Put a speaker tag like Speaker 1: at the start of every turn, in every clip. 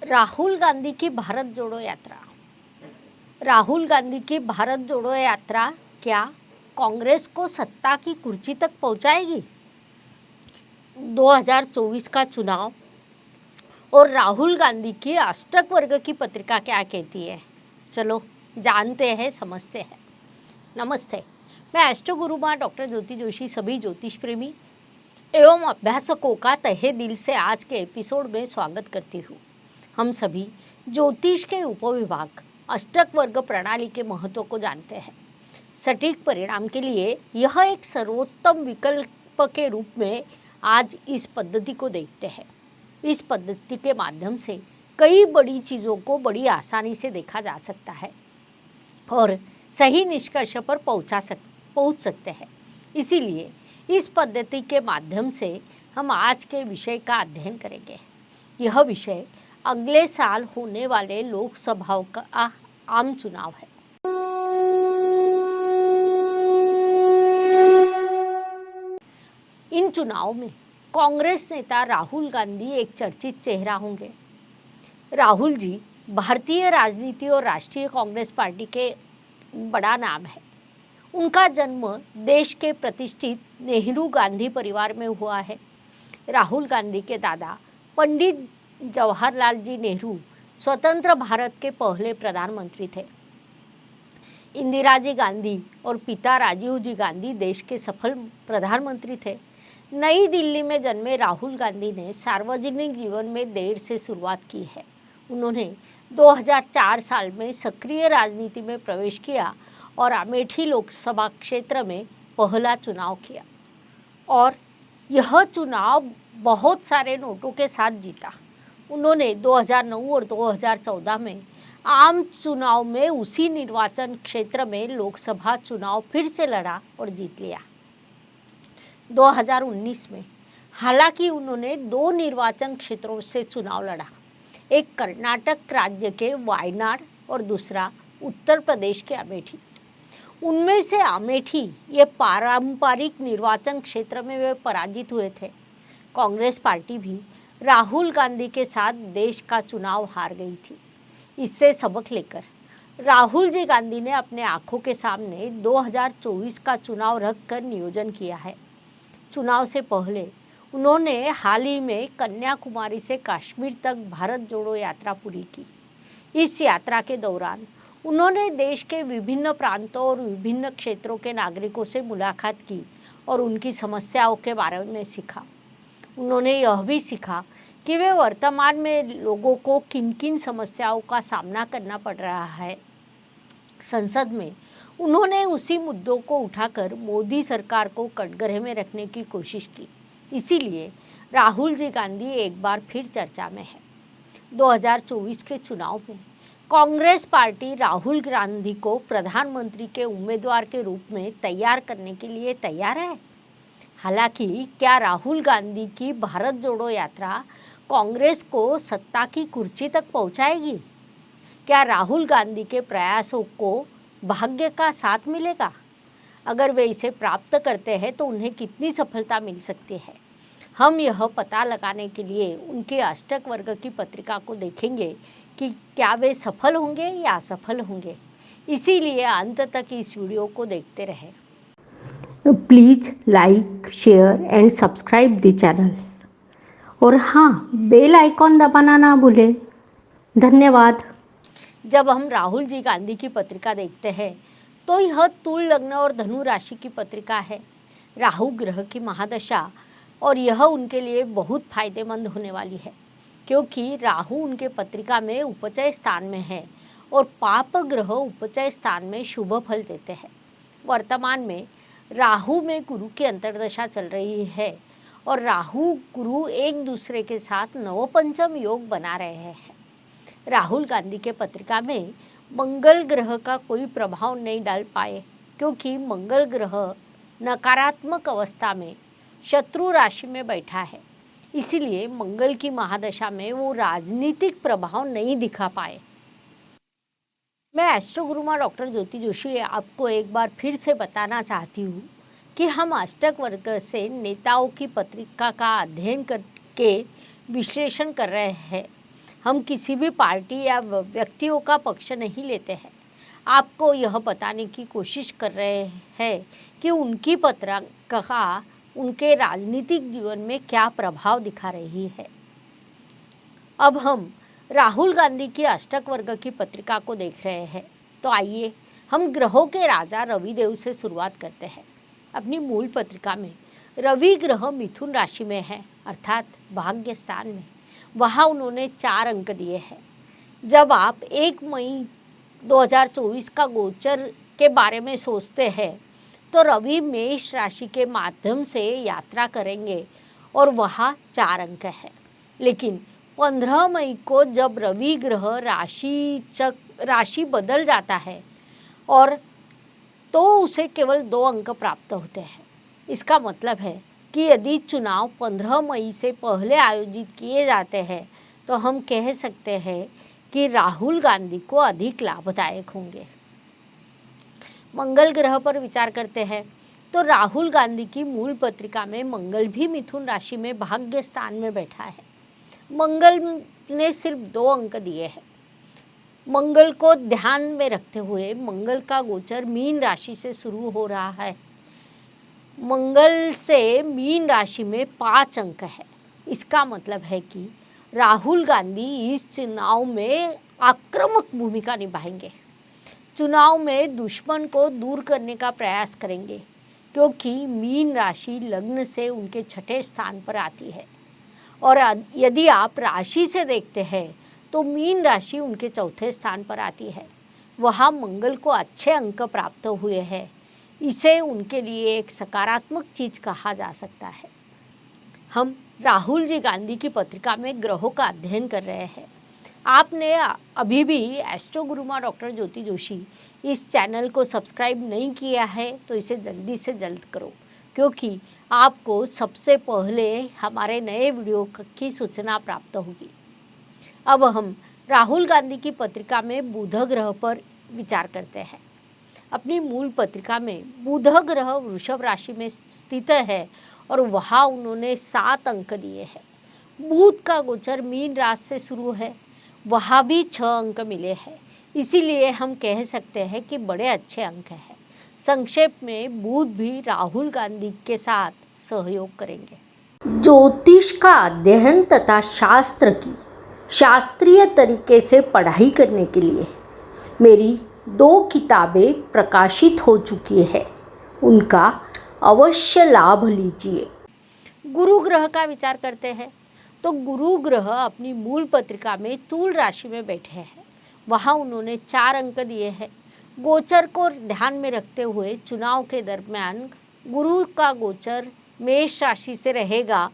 Speaker 1: राहुल गांधी की भारत जोड़ो यात्रा। राहुल गांधी की भारत जोड़ो यात्रा क्या कांग्रेस को सत्ता की कुर्सी तक पहुंचाएगी? 2024 का चुनाव और राहुल गांधी की अष्टक वर्ग की पत्रिका क्या कहती है, चलो जानते हैं, समझते हैं। नमस्ते, मैं एस्ट्रो गुरु माँ डॉक्टर ज्योति जोशी सभी ज्योतिष प्रेमी एवं अभ्यासकों का तहे दिल से आज के एपिसोड में स्वागत करती हूँ। हम सभी ज्योतिष के उपविभाग अष्टक वर्ग प्रणाली के महत्व को जानते हैं। सटीक परिणाम के लिए यह एक सर्वोत्तम विकल्प के रूप में आज इस पद्धति को देखते हैं। इस पद्धति के माध्यम से कई बड़ी चीज़ों को बड़ी आसानी से देखा जा सकता है और सही निष्कर्ष पर पहुंच सकते हैं। इसीलिए इस पद्धति के माध्यम से हम आज के विषय का अध्ययन करेंगे। यह विषय अगले साल होने वाले लोकसभा का आम चुनाव है। इन चुनाव में कांग्रेस नेता राहुल गांधी एक चर्चित चेहरा होंगे। राहुल जी भारतीय राजनीति और राष्ट्रीय कांग्रेस पार्टी के बड़ा नाम है। उनका जन्म देश के प्रतिष्ठित नेहरू गांधी परिवार में हुआ है। राहुल गांधी के दादा पंडित जवाहरलाल जी नेहरू स्वतंत्र भारत के पहले प्रधानमंत्री थे। इंदिरा जी गांधी और पिता राजीव जी गांधी देश के सफल प्रधानमंत्री थे। नई दिल्ली में जन्मे राहुल गांधी ने सार्वजनिक जीवन में देर से शुरुआत की है। उन्होंने 2004 साल में सक्रिय राजनीति में प्रवेश किया और अमेठी लोकसभा क्षेत्र में पहला चुनाव किया और यह चुनाव बहुत सारे नोटों के साथ जीता। उन्होंने 2009 और 2014 में आम चुनाव में उसी निर्वाचन क्षेत्र में लोकसभा चुनाव फिर से लड़ा और जीत लिया। 2019 में हालांकि उन्होंने 2 निर्वाचन क्षेत्रों से चुनाव लड़ा, एक कर्नाटक राज्य के वायनाड और दूसरा उत्तर प्रदेश के अमेठी। उनमें से अमेठी ये पारंपरिक निर्वाचन क्षेत्र में वे पराजित हुए थे। कांग्रेस पार्टी भी राहुल गांधी के साथ देश का चुनाव हार गई थी। इससे सबक लेकर राहुल जी गांधी ने अपने आंखों के सामने 2024 का चुनाव रखकर नियोजन किया है। चुनाव से पहले उन्होंने हाल ही में कन्याकुमारी से कश्मीर तक भारत जोड़ो यात्रा पूरी की। इस यात्रा के दौरान उन्होंने देश के विभिन्न प्रांतों और विभिन्न क्षेत्रों के नागरिकों से मुलाकात की और उनकी समस्याओं के बारे में सीखा। उन्होंने यह भी सीखा कि वे वर्तमान में लोगों को किन किन समस्याओं का सामना करना पड़ रहा है। संसद में उन्होंने उसी मुद्दों को उठाकर मोदी सरकार को कटघरे में रखने की कोशिश की। इसीलिए राहुल जी गांधी एक बार फिर चर्चा में है। 2024 के चुनाव में कांग्रेस पार्टी राहुल गांधी को प्रधानमंत्री के उम्मीदवार के रूप में तैयार करने के लिए तैयार है। हालांकि क्या राहुल गांधी की भारत जोड़ो यात्रा कांग्रेस को सत्ता की कुर्सी तक पहुंचाएगी? क्या राहुल गांधी के प्रयासों को भाग्य का साथ मिलेगा? अगर वे इसे प्राप्त करते हैं तो उन्हें कितनी सफलता मिल सकती है? हम यह पता लगाने के लिए उनके अष्टक वर्ग की पत्रिका को देखेंगे कि क्या वे सफल होंगे या असफल होंगे। इसीलिए अंत तक इस वीडियो को देखते रहें।
Speaker 2: Please like, share and subscribe the channel और हाँ, बेल आइकॉन दबाना ना भूलें। धन्यवाद।
Speaker 1: जब हम राहुल जी गांधी की पत्रिका देखते हैं तो यह तुल लग्न और धनु राशि की पत्रिका है। राहु ग्रह की महादशा और यह उनके लिए बहुत फायदेमंद होने वाली है क्योंकि राहु उनके पत्रिका में उपचय स्थान में है और पाप ग्रह उपचय स्थान में शुभ फल देते हैं। वर्तमान में राहु में गुरु की अंतर्दशा चल रही है और राहु गुरु एक दूसरे के साथ नवपंचम योग बना रहे हैं। राहुल गांधी के पत्रिका में मंगल ग्रह का कोई प्रभाव नहीं डाल पाए क्योंकि मंगल ग्रह नकारात्मक अवस्था में शत्रु राशि में बैठा है। इसीलिए मंगल की महादशा में वो राजनीतिक प्रभाव नहीं दिखा पाए। मैं एस्ट्रो गुरुमा डॉक्टर ज्योति जोशी आपको एक बार फिर से बताना चाहती हूँ कि हम अष्टक वर्ग से नेताओं की पत्रिका का अध्ययन करके विश्लेषण कर रहे हैं। हम किसी भी पार्टी या व्यक्तियों का पक्ष नहीं लेते हैं। आपको यह बताने की कोशिश कर रहे हैं कि उनकी पत्रिका उनके राजनीतिक जीवन में क्या प्रभाव दिखा रही है। अब हम राहुल गांधी की अष्टक वर्ग की पत्रिका को देख रहे हैं। तो आइए हम ग्रहों के राजा रविदेव से शुरुआत करते हैं। अपनी मूल पत्रिका में रवि ग्रह मिथुन राशि में है, अर्थात भाग्य स्थान में। वहाँ उन्होंने 4 अंक दिए हैं। जब आप 1 मई 2024 का गोचर के बारे में सोचते हैं तो रवि मेष राशि के माध्यम से यात्रा करेंगे और वहाँ 4 अंक है। लेकिन 15 मई को जब रवि ग्रह राशि बदल जाता है और तो उसे केवल 2 अंक प्राप्त होते हैं। इसका मतलब है कि यदि चुनाव 15 मई से पहले आयोजित किए जाते हैं तो हम कह सकते हैं कि राहुल गांधी को अधिक लाभदायक होंगे। मंगल ग्रह पर विचार करते हैं तो राहुल गांधी की मूल पत्रिका में मंगल भी मिथुन राशि में भाग्य स्थान में बैठा है। मंगल ने सिर्फ 2 अंक दिए हैं। मंगल को ध्यान में रखते हुए मंगल का गोचर मीन राशि से शुरू हो रहा है। मंगल से मीन राशि में 5 अंक है। इसका मतलब है कि राहुल गांधी इस चुनाव में आक्रामक भूमिका निभाएंगे। चुनाव में दुश्मन को दूर करने का प्रयास करेंगे, क्योंकि मीन राशि लग्न से उनके 6ठे स्थान पर आती है। और यदि आप राशि से देखते हैं तो मीन राशि उनके 4थे स्थान पर आती है। वहाँ मंगल को अच्छे अंक प्राप्त हुए हैं। इसे उनके लिए एक सकारात्मक चीज कहा जा सकता है। हम राहुल जी गांधी की पत्रिका में ग्रहों का अध्ययन कर रहे हैं। आपने अभी भी एस्ट्रो गुरुमा डॉक्टर ज्योति जोशी इस चैनल को सब्सक्राइब नहीं किया है तो इसे जल्दी से जल्द करो, क्योंकि आपको सबसे पहले हमारे नए वीडियो की सूचना प्राप्त होगी। अब हम राहुल गांधी की पत्रिका में बुध ग्रह पर विचार करते हैं। अपनी मूल पत्रिका में बुध ग्रह वृषभ राशि में स्थित है और वहाँ उन्होंने 7 अंक दिए हैं। बुध का गोचर मीन राशि से शुरू है, वहाँ भी 6 अंक मिले हैं। इसीलिए हम कह सकते हैं कि बड़े अच्छे अंक हैं। संक्षेप में बुध भी राहुल गांधी के साथ सहयोग करेंगे।
Speaker 2: ज्योतिष का अध्ययन तथा शास्त्र की शास्त्रीय तरीके से पढ़ाई करने के लिए मेरी 2 किताबें प्रकाशित हो चुकी है, उनका अवश्य लाभ लीजिए।
Speaker 1: गुरु ग्रह का विचार करते हैं तो गुरु ग्रह अपनी मूल पत्रिका में तुल राशि में बैठे हैं। वहाँ उन्होंने 4 अंक दिए हैं। गोचर को ध्यान में रखते हुए चुनाव के दरमियान गुरु का गोचर मेष राशि से रहेगा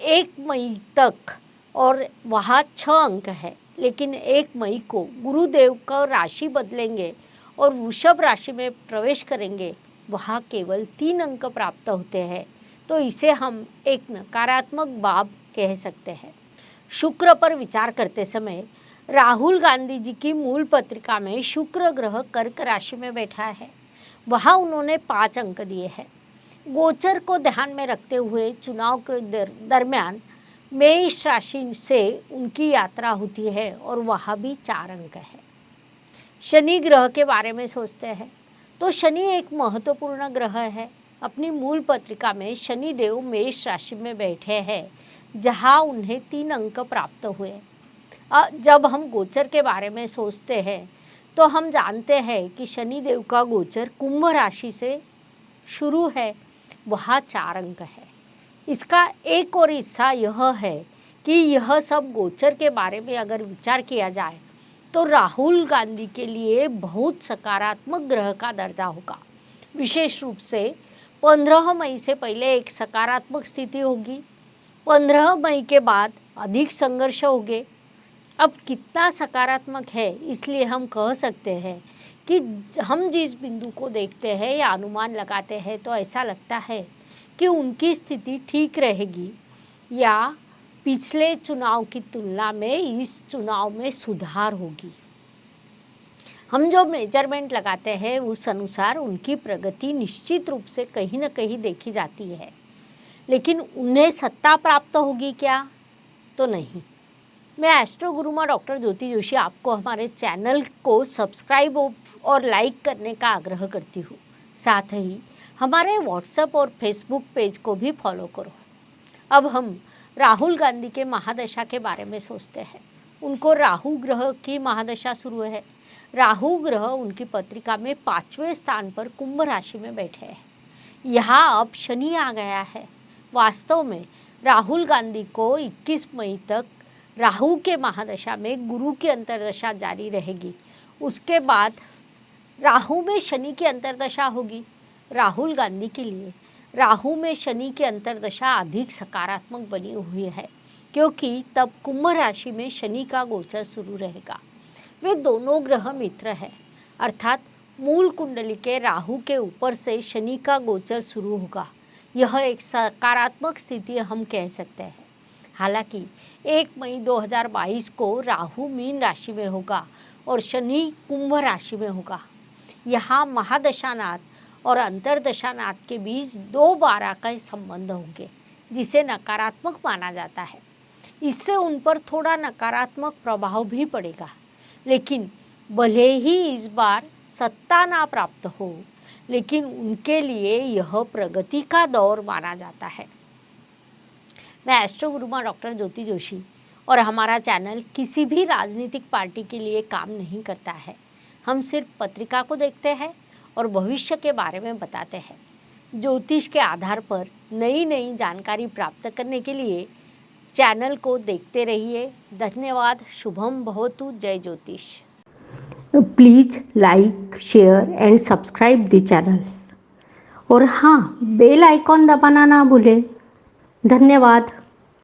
Speaker 1: 1 मई तक और वहाँ 6 अंक है। लेकिन 1 मई को गुरुदेव का राशि बदलेंगे और वृषभ राशि में प्रवेश करेंगे, वहाँ केवल 3 अंक प्राप्त होते हैं। तो इसे हम एक नकारात्मक बाब कह सकते हैं। शुक्र पर विचार करते समय राहुल गांधी जी की मूल पत्रिका में शुक्र ग्रह कर्क राशि में बैठा है। वहाँ उन्होंने 5 अंक दिए हैं। गोचर को ध्यान में रखते हुए चुनाव के दरमियान मेष राशि से उनकी यात्रा होती है और वहाँ भी 4 अंक है। शनि ग्रह के बारे में सोचते हैं तो शनि एक महत्वपूर्ण ग्रह है। अपनी मूल पत्रिका में शनि देव मेष राशि में बैठे हैं, जहाँ उन्हें 3 अंक प्राप्त हुए। जब हम गोचर के बारे में सोचते हैं तो हम जानते हैं कि शनि देव का गोचर कुंभ राशि से शुरू है, वहाँ 4 अंक है। इसका एक और हिस्सा यह है कि यह सब गोचर के बारे में अगर विचार किया जाए तो राहुल गांधी के लिए बहुत सकारात्मक ग्रह का दर्जा होगा। विशेष रूप से 15 मई से पहले एक सकारात्मक स्थिति होगी, 15 मई के बाद अधिक संघर्ष होंगे। अब कितना सकारात्मक है, इसलिए हम कह सकते हैं कि हम जिस बिंदु को देखते हैं या अनुमान लगाते हैं तो ऐसा लगता है कि उनकी स्थिति ठीक रहेगी या पिछले चुनाव की तुलना में इस चुनाव में सुधार होगी। हम जो मेजरमेंट लगाते हैं उस अनुसार उनकी प्रगति निश्चित रूप से कहीं न कहीं देखी जाती है, लेकिन उन्हें सत्ता प्राप्त होगी क्या? तो नहीं। मैं एस्ट्रो गुरुमा डॉक्टर ज्योति जोशी आपको हमारे चैनल को सब्सक्राइब और लाइक करने का आग्रह करती हूँ। साथ ही हमारे व्हाट्सएप और फेसबुक पेज को भी फॉलो करो। अब हम राहुल गांधी के महादशा के बारे में सोचते हैं। उनको राहु ग्रह की महादशा शुरू है। राहु ग्रह उनकी पत्रिका में 5वें स्थान पर कुंभ राशि में बैठे हैं। यहाँ अब शनि आ गया है। वास्तव में राहुल गांधी को 21 मई तक राहु के महादशा में गुरु की अंतर्दशा जारी रहेगी। उसके बाद राहु में शनि की अंतर्दशा होगी। राहुल गांधी के लिए राहु में शनि की अंतर्दशा अधिक सकारात्मक बनी हुई है, क्योंकि तब कुंभ राशि में शनि का गोचर शुरू रहेगा। वे दोनों ग्रह मित्र हैं, अर्थात मूल कुंडली के राहु के ऊपर से शनि का गोचर शुरू होगा। यह एक सकारात्मक स्थिति हम कह सकते हैं। हालांकि 1 मई 2022 को राहु मीन राशि में होगा और शनि कुंभ राशि में होगा। यहाँ महादशानाथ और अंतर्दशानाथ के बीच 2/12 का संबंध होंगे, जिसे नकारात्मक माना जाता है। इससे उन पर थोड़ा नकारात्मक प्रभाव भी पड़ेगा, लेकिन भले ही इस बार सत्ता ना प्राप्त हो, लेकिन उनके लिए यह प्रगति का दौर माना जाता है। मैं एस्ट्रो गुरुमा डॉक्टर ज्योति जोशी और हमारा चैनल किसी भी राजनीतिक पार्टी के लिए काम नहीं करता है। हम सिर्फ पत्रिका को देखते हैं और भविष्य के बारे में बताते हैं। ज्योतिष के आधार पर नई नई जानकारी प्राप्त करने के लिए चैनल को देखते रहिए। धन्यवाद। शुभम भवतु। जय ज्योतिष।
Speaker 2: Please like, share and subscribe the channel. और हाँ, बेल आइकॉन दबाना ना भूलें। धन्यवाद।